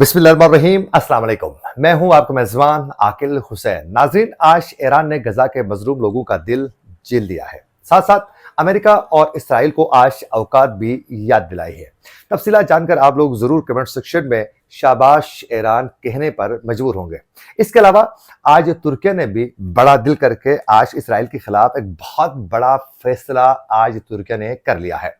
बिस्मिल्लाहिर्रहमानिर्रहीम, अस्सलाम वालेकुम। मैं हूं आपका मेज़बान आकिल हुसैन। नाज़रीन, आज ईरान ने गजा के मजलूम लोगों का दिल जीत लिया है। साथ साथ अमेरिका और इसराइल को आज औकात भी याद दिलाई है। तफसीलात जानकर आप लोग जरूर कमेंट सेक्शन में शाबाश ईरान कहने पर मजबूर होंगे। इसके अलावा आज तुर्की ने भी बड़ा दिल करके आज इसराइल के खिलाफ एक बहुत बड़ा फैसला आज तुर्की ने कर लिया है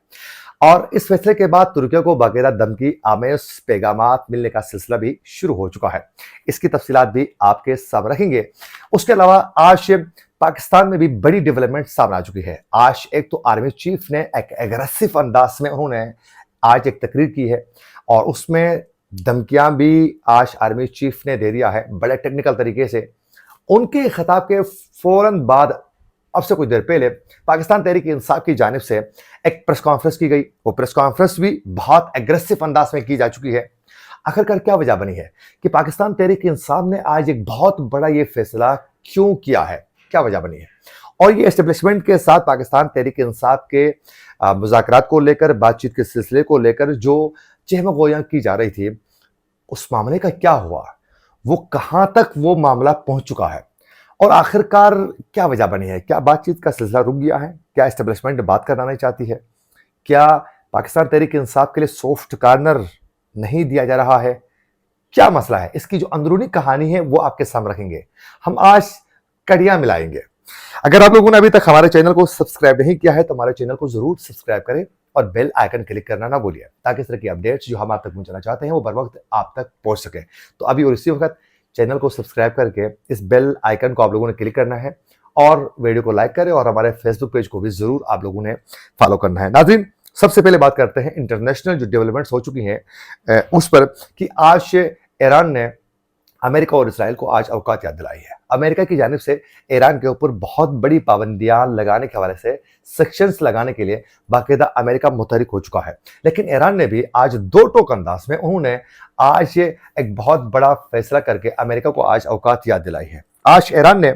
और इस फैसले के बाद तुर्की को बाकायदा धमकी आमेज पैगामात मिलने का सिलसिला भी शुरू हो चुका है। इसकी तफसीलात भी आपके सामने रखेंगे। उसके अलावा आज पाकिस्तान में भी बड़ी डेवलपमेंट सामने आ चुकी है। आज एक तो आर्मी चीफ ने एक एग्रेसिव अंदाज में उन्होंने आज एक तकरीर की है और उसमें धमकियां भी आज आर्मी चीफ ने दे दिया है बड़े टेक्निकल तरीके से। उनके खिताब के फौरन बाद अब से कुछ देर पहले पाकिस्तान तहरीक इंसाफ की जानिब से एक प्रेस कॉन्फ्रेंस की गई। वो प्रेस कॉन्फ्रेंस भी बहुत एग्रेसिव अंदाज में की जा चुकी है। आखिरकार क्या वजह बनी है कि पाकिस्तान तहरीक इंसाफ ने आज एक बहुत बड़ा ये फैसला क्यों किया है, क्या वजह बनी है और ये एस्टेब्लिशमेंट के साथ पाकिस्तान तहरीक इंसाफ के मुज़ाकरात को लेकर, बातचीत के सिलसिले को लेकर जो चहमगोयां की जा रही थी, उस मामले का क्या हुआ, वो कहां तक वो मामला पहुंच चुका है और आखिरकार क्या वजह बनी है। क्या बातचीत का सिलसिला रुक गया है? क्या एस्टेब्लिशमेंट बात करना नहीं चाहती है? क्या पाकिस्तान तहरीक इंसाफ के लिए सॉफ्ट कॉर्नर नहीं दिया जा रहा है? क्या मसला है? इसकी जो अंदरूनी कहानी है वो आपके सामने रखेंगे। हम आज कड़ियां मिलाएंगे। अगर आप लोगों ने अभी तक हमारे चैनल को सब्सक्राइब नहीं किया है तो हमारे चैनल को जरूर सब्सक्राइब करें और बेल आइकन क्लिक करना ना भूलिए ताकि इस तरह की अपडेट्स जो हम आप तक पहुंचाना चाहते हैं वो बर वक्त आप तक पहुंच सके। तो अभी और इसी वक्त चैनल को सब्सक्राइब करके इस बेल आइकन को आप लोगों ने क्लिक करना है और वीडियो को लाइक करें और हमारे फेसबुक पेज को भी जरूर आप लोगों ने फॉलो करना है। नाज़रीन, सबसे पहले बात करते हैं इंटरनेशनल जो डेवलपमेंट्स हो चुकी हैं उस पर कि आज ईरान ने अमेरिका और इसराइल को आज औकात याद दिलाई है। अमेरिका की जानिब से ईरान के ऊपर बहुत बड़ी पाबंदियां लगाने के हवाले से सेक्शंस लगाने के लिए बाकायदा अमेरिका मुतहरिक हो चुका है, लेकिन ईरान ने भी आज दो टोक अंदाज में उन्होंने आज एक बहुत बड़ा फैसला करके अमेरिका को आज औकात याद दिलाई है। आज ईरान ने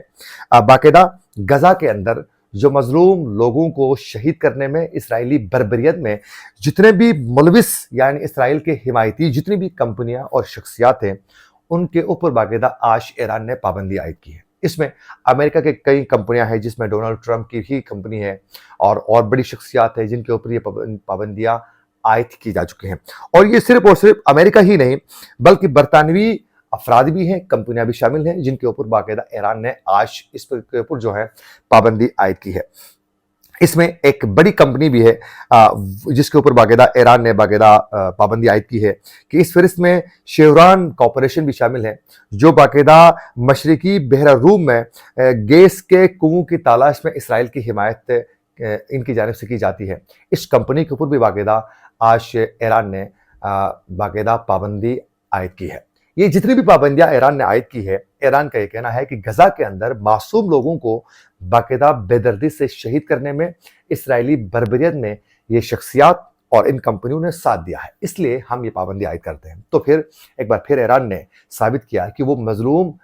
बाकायदा गजा के अंदर जो मजलूम लोगों को शहीद करने में, इसराइली बर्बरियत में जितने भी मुलविस यानी इसराइल के हिमायती जितनी भी कंपनियां और शख्सियात हैं उनके ऊपर बाकायदा आज ईरान ने पाबंदी आयद की है। इसमें अमेरिका के कई कंपनियां हैं जिसमें डोनाल्ड ट्रंप की ही कंपनी है और बड़ी शख्सियात है जिनके ऊपर ये पाबंदियां आयद की जा चुकी हैं। और ये सिर्फ और सिर्फ अमेरिका ही नहीं बल्कि बरतानवी अफराद भी हैं, कंपनियां भी शामिल हैं जिनके ऊपर बाकायदा ईरान ने आज इस के ऊपर जो है पाबंदी आयद की है। इसमें एक बड़ी कंपनी भी है जिसके ऊपर बाकायदा ईरान ने बाकायदा पाबंदी आयद की है कि इस फहरिस्त में शेवरॉन कॉरपोरेशन भी शामिल है जो बाकायदा मशरकी बहरा रूम में गैस के कुओं की तलाश में इसराइल की हिमायत इनकी जानिब से की जाती है। इस कंपनी के ऊपर भी बाकायदा आज ईरान ने बाकायदा पाबंदी आयद की है। ये जितनी भी पाबंदियां ईरान ने आयद की है, ईरान का ये कहना है कि गजा के अंदर मासूम लोगों को बाकायदा बेदर्दी से शहीद करने में इसराइली बर्बरियत में ये शख्सियात और इन कंपनियों ने साथ दिया है, इसलिए हम ये पाबंदी आयद करते हैं। तो फिर एक बार फिर ईरान ने साबित किया कि वो मजलूम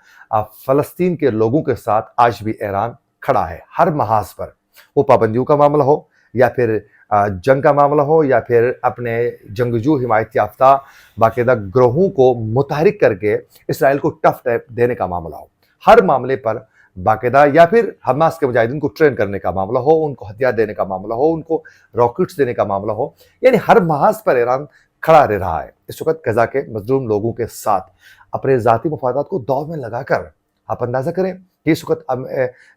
फलस्तीन के लोगों के साथ आज भी ईरान खड़ा है। हर महाज पर, वो पाबंदियों का मामला हो या फिर जंग का मामला हो या फिर अपने जंगजू हिमायत याफ्ता बाकायदा ग्रोहों को मुतहरिक करके इसराइल को टफ देने का मामला हो, हर मामले पर बाकायदा, या फिर हमास के मुजाहिदीन को ट्रेन करने का मामला हो, उनको हथियार देने का मामला हो, उनको रॉकेट्स देने का मामला हो, यानी हर महाज पर ईरान खड़ा रह रहा है इस वक्त गजा के मजलूम लोगों के साथ अपने ज़ाती मफादात को दाव में लगाकर। आप अंदाज़ा करें कि इस वक्त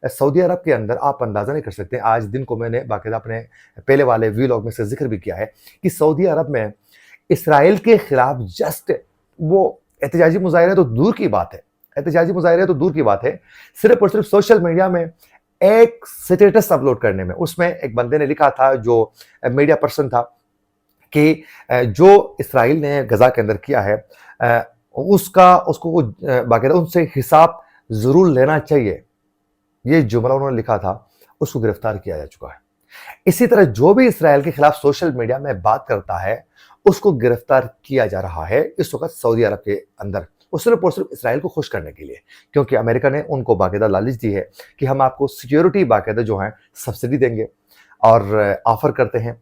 सऊदी अरब के अंदर आप अंदाज़ा नहीं कर सकते। आज दिन को मैंने बाकायदा अपने पहले वाले वीलॉग में से जिक्र भी किया है कि सऊदी अरब में इसराइल के खिलाफ जस्ट वो एहतजाजी मुजाहरे तो दूर की बात है, एहतजाजी मुजाहरे तो दूर की बात है, सिर्फ और सिर्फ सोशल मीडिया में एक स्टेटस अपलोड करने में उसमें एक बंदे ने लिखा था, जो मीडिया पर्सन था, कि जो इसराइल ने गजा के अंदर किया है उसको बाकायदा उनसे हिसाब जरूर लेना चाहिए। ये जुमला उन्होंने लिखा था, उसको गिरफ्तार किया जा चुका है। इसी तरह जो भी इसराइल के खिलाफ सोशल मीडिया में बात करता है उसको गिरफ्तार किया जा रहा है इस वक्त सऊदी अरब के अंदर, वो सिर्फ और सिर्फ इसराइल को खुश करने के लिए, क्योंकि अमेरिका ने उनको बाकायदा लालच दी है कि हम आपको सिक्योरिटी बाकायदा जो है सब्सिडी देंगे और ऑफर करते हैं।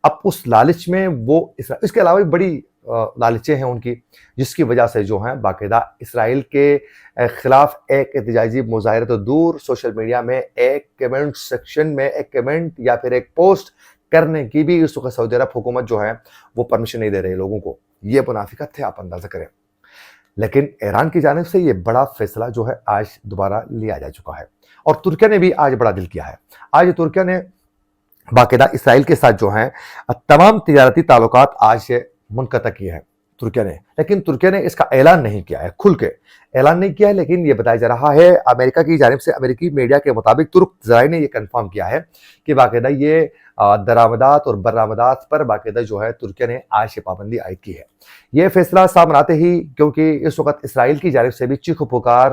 अब उस लालच में वो इसके अलावा भी बड़ी لالچیں ہیں ان کی، جس کی وجہ سے جو ہیں باقاعدہ اسرائیل کے خلاف ایک احتجاجی مظاہرے تو دور، سوشل میڈیا میں ایک کمنٹ سیکشن میں ایک کمنٹ یا پھر ایک پوسٹ کرنے کی بھی اس وقت سعودی عرب حکومت جو ہے وہ پرمیشن نہیں دے رہی لوگوں کو. یہ منافقت ہے، آپ اندازہ کریں. لیکن ایران کی جانب سے یہ بڑا فیصلہ جو ہے آج دوبارہ لیا جا چکا ہے، اور ترکیہ نے بھی آج بڑا دل کیا ہے. آج ترکیہ نے باقاعدہ اسرائیل کے ساتھ جو ہیں تمام تجارتی تعلقات آج سے منقطع کیے ہیں ترکیہ نے. لیکن ترکیہ نے اس کا اعلان نہیں کیا ہے، کھل کے اعلان نہیں کیا ہے، لیکن یہ بتایا جا رہا ہے امریکہ کی جانب سے، امریکی میڈیا کے مطابق ترک ذرائع نے یہ کنفرم کیا ہے کہ باقاعدہ یہ درآمدات اور برآمدات پر باقاعدہ جو ہے ترکیہ نے آج سے پابندی عائد کی ہے. یہ فیصلہ سامنے آتے ہی، کیونکہ اس وقت اسرائیل کی جانب سے بھی چیخ و پکار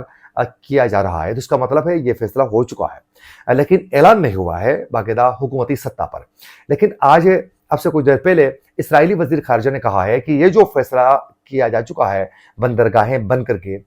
کیا جا رہا ہے، تو اس کا مطلب ہے یہ فیصلہ ہو چکا ہے، لیکن اعلان نہیں ہوا ہے باقاعدہ حکومتی سطح پر. لیکن آج اب سے کچھ دیر پہلے اسرائیلی وزیر خارجہ نے کہا ہے کہ یہ جو فیصلہ کیا جا چکا ہے بندرگاہیں بند کر کے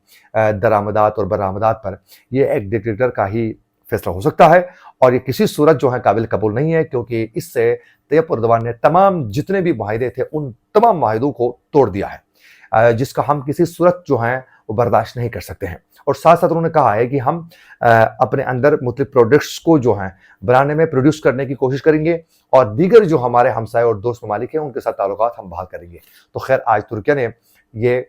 درآمدات اور برآمدات پر، یہ ایک ڈکٹیٹر کا ہی فیصلہ ہو سکتا ہے، اور یہ کسی صورت جو ہے قابل قبول نہیں ہے، کیونکہ اس سے طیب اردوان نے تمام جتنے بھی معاہدے تھے ان تمام معاہدوں کو توڑ دیا ہے، جس کا ہم کسی صورت جو ہیں وہ برداشت نہیں کر سکتے ہیں. اور ساتھ ساتھ انہوں نے کہا ہے کہ ہم اپنے اندر مختلف پروڈکٹس کو جو ہیں بنانے میں پروڈیوس کرنے کی کوشش کریں گے، اور دیگر جو ہمارے ہمسائے اور دوست ممالک ہیں ان کے ساتھ تعلقات ہم بحال کریں گے. تو خیر آج ترکیہ نے یہ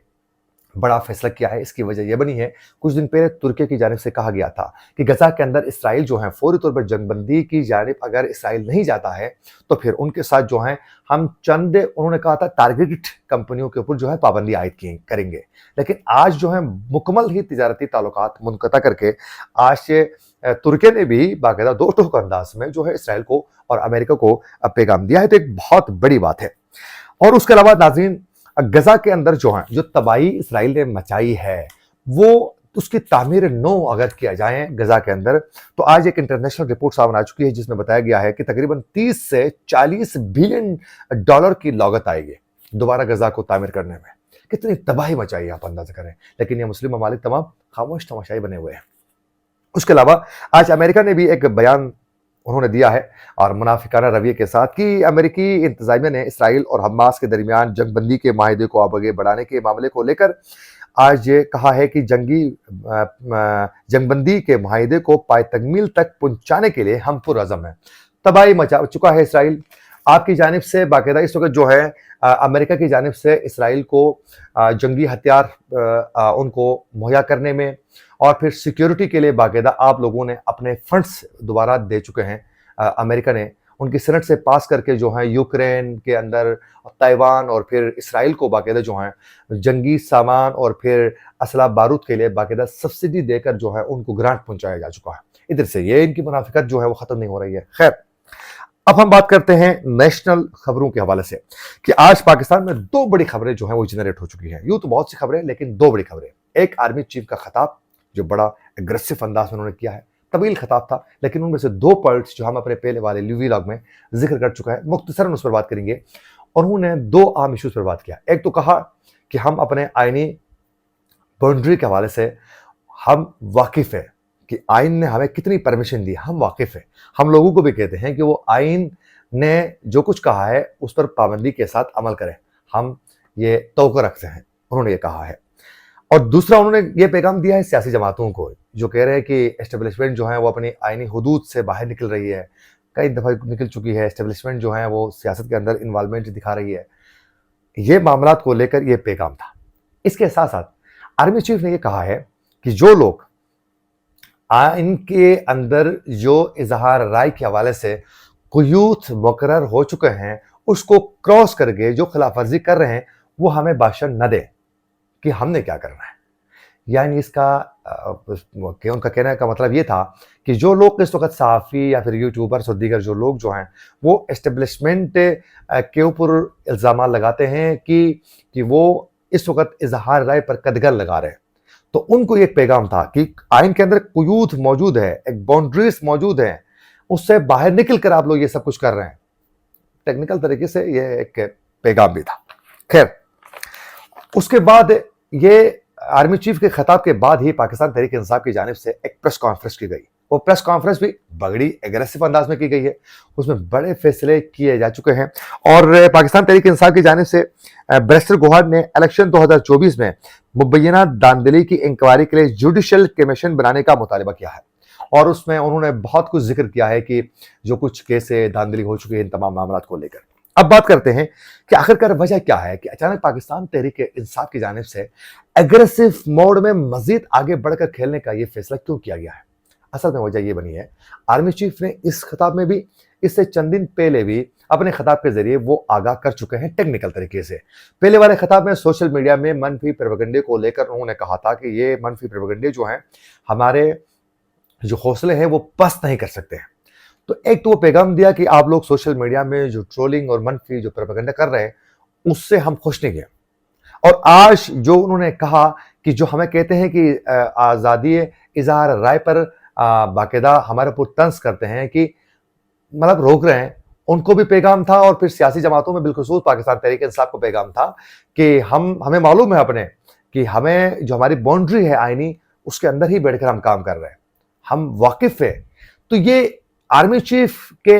بڑا فیصلہ کیا ہے. اس کی وجہ یہ بنی ہے، کچھ دن پہلے ترکیہ کی جانب سے کہا گیا تھا کہ غزہ کے اندر اسرائیل جو ہیں فوری طور پر جنگ بندی کی جانب اگر اسرائیل نہیں جاتا ہے تو پھر ان کے ساتھ جو ہیں ہم چند، انہوں نے کہا تھا ٹارگیٹڈ کمپنیوں کے اوپر جو ہے پابندی عائد کریں گے. لیکن آج جو ہے مکمل ہی تجارتی تعلقات منقطع کر کے آج سے ترکیہ نے بھی باقاعدہ دو ٹوک انداز میں جو ہے اسرائیل کو اور امریکہ کو پیغام دیا ہے. تو ایک بہت بڑی بات ہے. اور اس کے علاوہ ناظرین، غزہ کے اندر جو تباہی اسرائیل نے مچائی ہے وہ اس کی تعمیر نو اگر کیا جائیں غزہ کے اندر، تو آج ایک انٹرنیشنل رپورٹ سامنے آ چکی ہے جس میں بتایا گیا ہے کہ تقریباً 30 سے 40 بلین ڈالر کی لاگت آئے گی دوبارہ غزہ کو تعمیر کرنے میں. کتنی تباہی مچائی ہے، آپ اندازہ کریں. لیکن یہ مسلم ممالک تمام خاموش تماشائی بنے ہوئے ہیں. اس کے علاوہ آج امریکہ نے بھی ایک بیان انہوں نے دیا ہے، اور منافقانہ رویے کے ساتھ، کہ امریکی انتظامیہ نے اسرائیل اور حماس کے درمیان جنگ بندی کے معاہدے کو آگے بڑھانے کے معاملے کو لے کر آج یہ کہا ہے کہ جنگ بندی کے معاہدے کو پائے تکمیل تک پہنچانے کے لیے ہم پرعزم ہیں. تباہی مچا چکا ہے اسرائیل. آپ کی جانب سے باقاعدہ اس وقت جو ہے امریکہ کی جانب سے اسرائیل کو جنگی ہتھیار ان کو مہیا کرنے میں، اور پھر سیکیورٹی کے لیے باقاعدہ آپ لوگوں نے اپنے فنڈز دوبارہ دے چکے ہیں. امریکہ نے ان کی سینٹ سے پاس کر کے جو ہیں یوکرین کے اندر، تائیوان اور پھر اسرائیل کو باقاعدہ جو ہیں جنگی سامان اور پھر اسلحہ بارود کے لیے باقاعدہ سبسڈی دے کر جو ہے ان کو گرانٹ پہنچایا جا چکا ہے. ادھر سے یہ ان کی منافقت جو ہے وہ ختم نہیں ہو رہی ہے. خیر، اب ہم بات کرتے ہیں نیشنل خبروں کے حوالے سے، کہ آج پاکستان میں دو بڑی خبریں جو ہیں وہ جنریٹ ہو چکی ہیں. یوں تو بہت سی خبریں، لیکن دو بڑی خبریں. ایک آرمی چیف کا خطاب جو بڑا اگریسو انداز میں انہوں نے کیا ہے، طویل خطاب تھا، لیکن ان میں سے دو پوائنٹس جو ہم اپنے پہلے والے ویلاگ میں ذکر کر چکا ہے، مختصراً اس پر بات کریں گے. اور انہوں نے دو عام ایشوز پر بات کیا. ایک تو کہا کہ ہم اپنے آئینی باؤنڈری کے حوالے سے ہم واقف ہیں کہ آئین نے ہمیں کتنی پرمیشن دی، ہم واقف ہیں. ہم لوگوں کو بھی کہتے ہیں کہ وہ آئین نے جو کچھ کہا ہے اس پر پابندی کے ساتھ عمل کریں، ہم یہ توقع رکھتے ہیں. انہوں نے یہ کہا ہے. اور دوسرا انہوں نے یہ پیغام دیا ہے سیاسی جماعتوں کو جو کہہ رہے ہیں کہ اسٹیبلشمنٹ جو ہے وہ اپنی آئینی حدود سے باہر نکل رہی ہے، کئی دفعہ نکل چکی ہے. اسٹیبلشمنٹ جو ہے وہ سیاست کے اندر انوالومنٹ دکھا رہی ہے. یہ معاملات کو لے کر یہ پیغام تھا. اس کے ساتھ ساتھ آرمی چیف نے یہ کہا ہے کہ جو لوگ آئین کے اندر جو اظہار رائے کے حوالے سے قیود مقرر ہو چکے ہیں اس کو کراس کر کے جو خلاف ورزی کر رہے ہیں وہ ہمیں باشن نہ دے کہ ہم نے کیا کرنا ہے. یعنی اس کا ان کا کہنے کا مطلب یہ تھا کہ جو لوگ اس وقت صحافی یا پھر یوٹیوبرز اور دیگر جو لوگ جو ہیں وہ اسٹیبلشمنٹ کے اوپر الزامات لگاتے ہیں کہ وہ اس وقت اظہار رائے پر قدغن لگا رہے ہیں، تو ان کو ایک پیغام تھا کہ آئین کے اندر قیود موجود ہے، ایک باؤنڈریز موجود ہیں، اس سے باہر نکل کر آپ لوگ یہ سب کچھ کر رہے ہیں. ٹیکنیکل طریقے سے یہ ایک پیغام بھی تھا. خیر، اس کے بعد یہ آرمی چیف کے خطاب کے بعد ہی پاکستان تحریک انصاف کی جانب سے ایک پریس کانفرنس کی گئی. वो प्रेस कॉन्फ्रेंस भी बड़ी एग्रेसिव अंदाज में की गई है, उसमें बड़े फैसले किए जा चुके हैं। और पाकिस्तान तहरीक इंसाफ की जानिब से बैरिस्टर गौहर ने इलेक्शन 2024 में मुबैना दांधली की इंक्वायरी के लिए जुडिशल कमीशन बनाने का मुतालबा किया है, और उसमें उन्होंने बहुत कुछ जिक्र किया है कि जो कुछ केस धांधली हो चुकी है इन तमाम मामलों को लेकर। अब बात करते हैं कि आखिरकार वजह क्या है कि अचानक पाकिस्तान तहरीक इंसाफ की जानिब से एग्रेसिव मोड में मजीद आगे बढ़कर खेलने का ये फैसला क्यों किया गया है। असल में वजह ये बनी है, आर्मी चीफ ने इस खिताब में भी, इससे चंद दिन पहले भी अपने खिताब के जरिए वो आगाह कर चुके हैं टेक्निकल तरीके से। पहले वाले खिताब में सोशल मीडिया में मनफी प्रोपेगेंडे को लेकर उन्होंने कहा था कि ये मनफी प्रोपेगेंडे जो हैं हमारे जो हौसले हैं वो पस्त नहीं कर सकते हैं। तो एक तो वो पैगाम दिया कि आप लोग सोशल मीडिया में जो ट्रोलिंग और मनफी जो प्रोपेगेंडा कर रहे हैं उससे हम खुश नहीं हैं। और आज जो उन्होंने कहा कि जो हमें कहते हैं कि आज़ादी इजहार राय पर बाकायदा हमारे ऊपर तंज करते हैं कि मतलब रोक रहे हैं, उनको भी पैगाम था। और फिर सियासी जमातों में बिलखुसूस पाकिस्तान तहरीक इंसाफ को पैगाम था कि हमें मालूम है अपने कि हमें जो हमारी बाउंड्री है आईनी उसके अंदर ही बैठकर हम काम कर रहे हैं, हम वाकिफ है। तो ये आर्मी चीफ के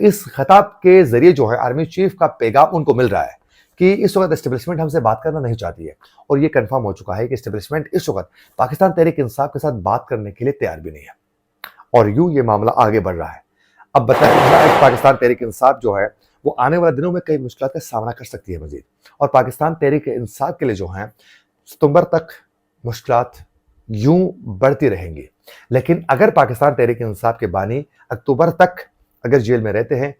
इस खिताब के जरिए जो है आर्मी चीफ का पैगाम उनको मिल रहा है कि इस वक्त एस्टेब्लिशमेंट हमसे बात करना नहीं चाहती है, और ये कंफर्म हो चुका है कि एस्टेब्लिशमेंट इस वक्त पाकिस्तान तहरीक इंसाफ के साथ बात करने के लिए तैयार भी नहीं है, और यूं ये मामला आगे बढ़ रहा है। अब बताया पाकिस्तान तहरीक इंसाफ जो है वो आने वाले दिनों में कई मुश्किल का सामना कर सकती है मजीद, और पाकिस्तान तहरीक इंसाफ के लिए जो है सितंबर तक मुश्किलात यूं बढ़ती रहेंगी। लेकिन अगर पाकिस्तान तहरीक इंसाफ के बानी अक्टूबर तक अगर जेल में रहते हैं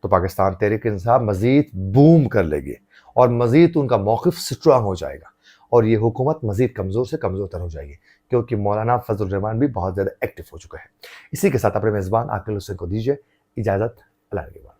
तो पाकिस्तान तहरीक इंसाफ मजीद बूम कर लेगी और मजीद उनका मौक़िफ़ स्ट्रांग हो जाएगा, और ये हुकूमत मजीद कमज़ोर से कमज़ोर तर हो जाएगी, क्योंकि मौलाना फजल रहमान भी बहुत ज़्यादा एक्टिव हो चुका है। इसी के साथ अपने मेज़बान आकिल हुसैन को दीजिए इजाज़त। अल्लाह के बाद।